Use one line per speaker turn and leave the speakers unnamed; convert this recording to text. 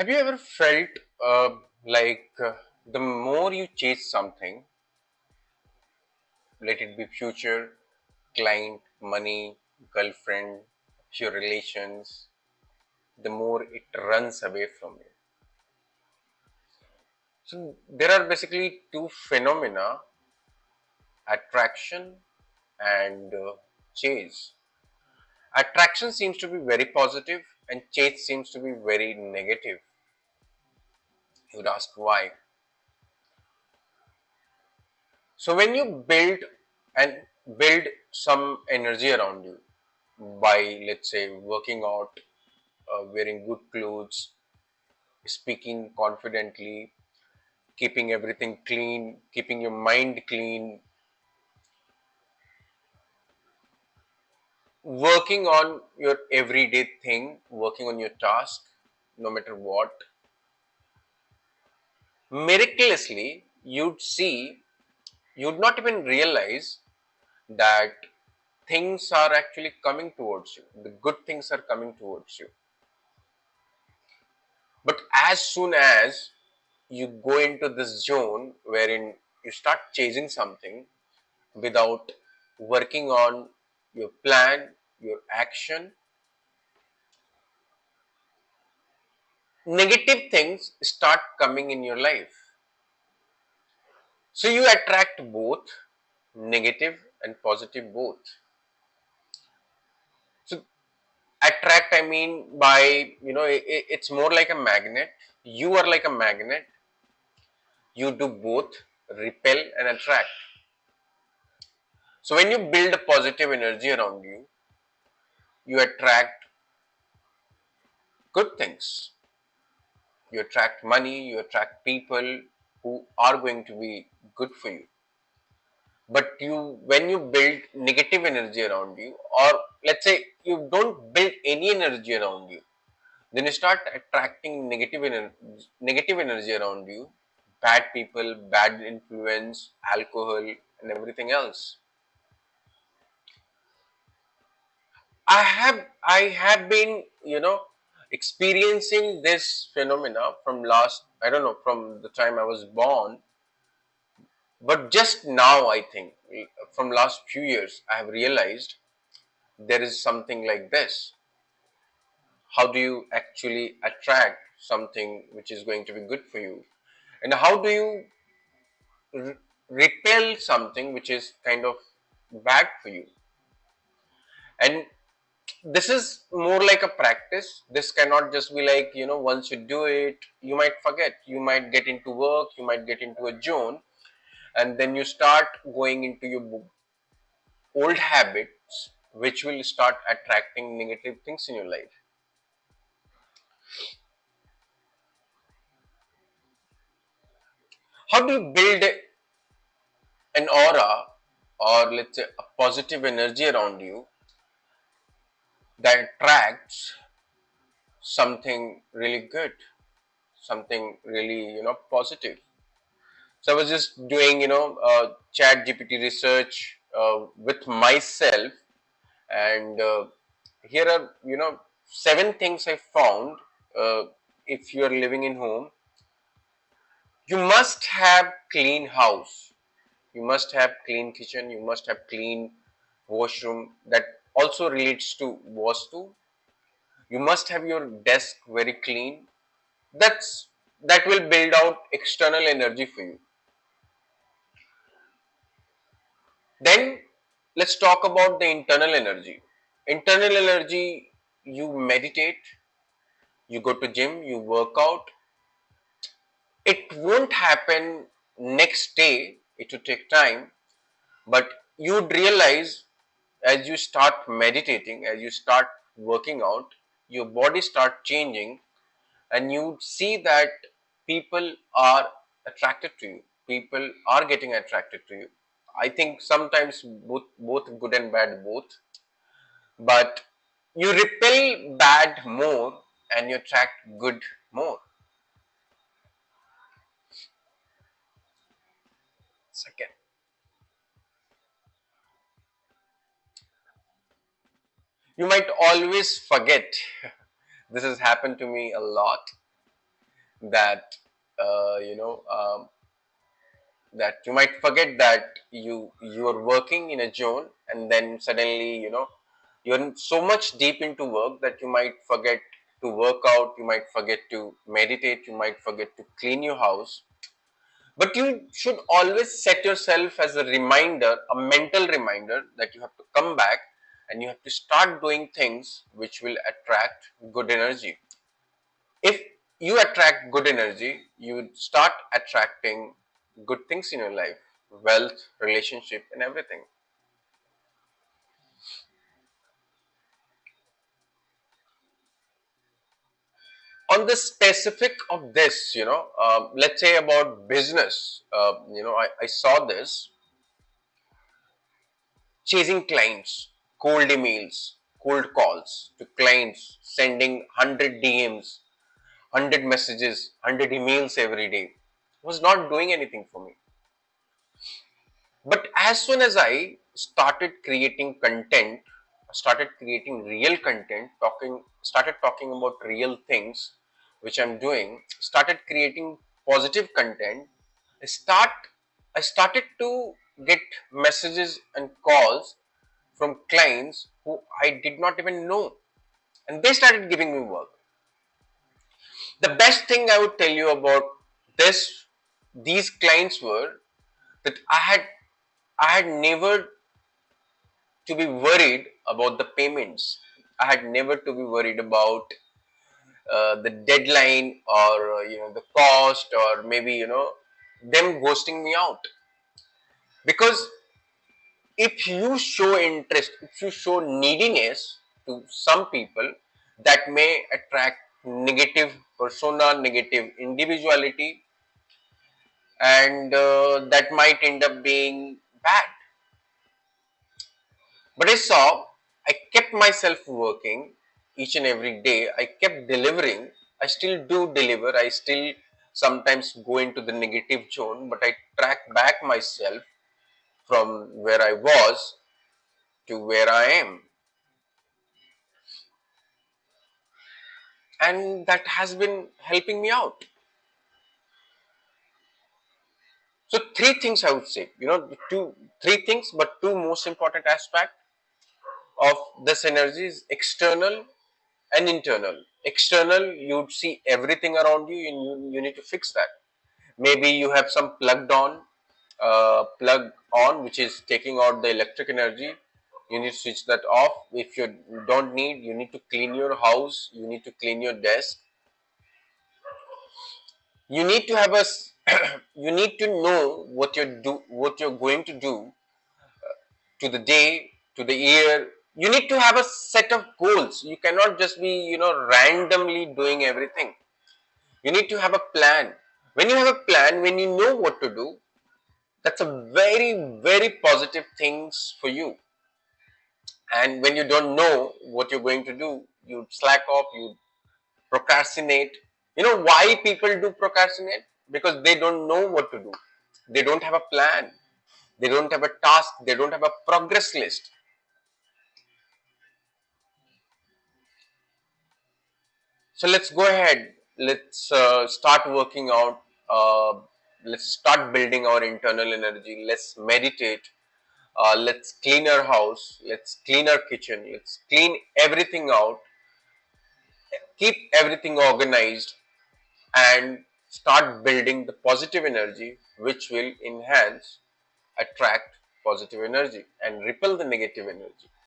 Have you ever felt like the more you chase something, let it be future, client, money, girlfriend, your relations, the more it runs away from you? So there are basically two phenomena: attraction and chase. Attraction seems to be very positive, and chase seems to be very negative. You would ask why. So when you and build some energy around you by, let's say, working out, wearing good clothes, speaking confidently, keeping everything clean, keeping your mind clean, working on your everyday thing, working on your task, no matter what, miraculously you'd not even realize that things are actually coming towards you. The good things are coming towards you. But as soon as you go into this zone wherein you start chasing something without working on your plan, your action, negative things start coming in your life. So you attract both negative and positive both. So attract, I mean, by, it's more like a magnet. You are like a magnet. You do both, repel and attract. So when you build a positive energy around you, you attract good things. You attract money, you attract people who are going to be good for you. But when you build negative energy around you, or let's say you don't build any energy around you, then you start attracting negative energy around you, bad people, bad influence, alcohol, and everything else. I have been, experiencing this phenomena from last, I don't know, from the time I was born, but just now I think from last few years I have realized there is something like this. How do you actually attract something which is going to be good for you? And how do you repel something which is kind of bad for you? And this is more like a practice. This cannot just be like, once you do it, you might forget. You might get into work, you might get into a zone, and then you start going into your old habits, which will start attracting negative things in your life. How do you build an aura, or let's say a positive energy around you that attracts something really good, something really, positive? So I was just doing, chat GPT research with myself, and here are, 7 things I found. uh, if you are living in home, you must have clean house, you must have clean kitchen, you must have clean washroom. That also relates to vastu. You must have your desk very clean. That will build out external energy for you. Then let's talk about the internal energy. Internal energy: you meditate, you go to gym, you work out. It won't happen next day, it will take time, but you'd realize as you start meditating, as you start working out, your body start changing, and you see that people are attracted to you. People are getting attracted to you. I think sometimes both good and bad both, but you repel bad more and you attract good more. Second, you might always forget. This has happened to me a lot. that you know that you might forget that you are working in a zone, and then suddenly you're so much deep into work that you might forget to work out, you might forget to meditate, you might forget to clean your house. But you should always set yourself as a reminder, a mental reminder, that you have to come back and you have to start doing things which will attract good energy. If you attract good energy, you start attracting good things in your life, wealth, relationship, and everything. On the specific of this, let's say about business, I saw this: chasing clients, cold emails, cold calls to clients, sending 100 DMs, 100 messages, 100 emails every day was not doing anything for me. But as soon as I started creating content, started creating real content, started talking about real things which I'm doing, started creating positive content, I start I started to get messages and calls from clients who I did not even know, and they started giving me work. The best thing I would tell you about this these clients were that I had never to be worried about the payments. I had never to be worried about the deadline, or the cost, or maybe them ghosting me out. Because if you show interest, if you show neediness to some people, that may attract negative persona, negative individuality, and that might end up being bad. But I saw, I kept myself working each and every day. I kept delivering. I still do deliver. I still sometimes go into the negative zone, but I track back myself from where I was to where I am. And that has been helping me out. So three things I would say, three things, but two most important aspect of this energy is external and internal. External, you'd see everything around you and you need to fix that. Maybe you have some plug on which is taking out the electric energy. You need to switch that off. If you don't need, you need to clean your house, you need to clean your desk. You need to have you need to know what you're going to do to the day, to the year. You need to have a set of goals. You cannot just be randomly doing everything. You need to have a plan. When you have a plan, when you know what to do, that's a very, very positive things for you. And when you don't know what you're going to do, you slack off, you procrastinate. You know why people do procrastinate? Because they don't know what to do. They don't have a plan. They don't have a task. They don't have a progress list. So let's go ahead. Let's start working out. Let's start building our internal energy. Let's meditate. Let's clean our house. Let's clean our kitchen. Let's clean everything out. Keep everything organized and start building the positive energy, which will enhance, attract positive energy and repel the negative energy.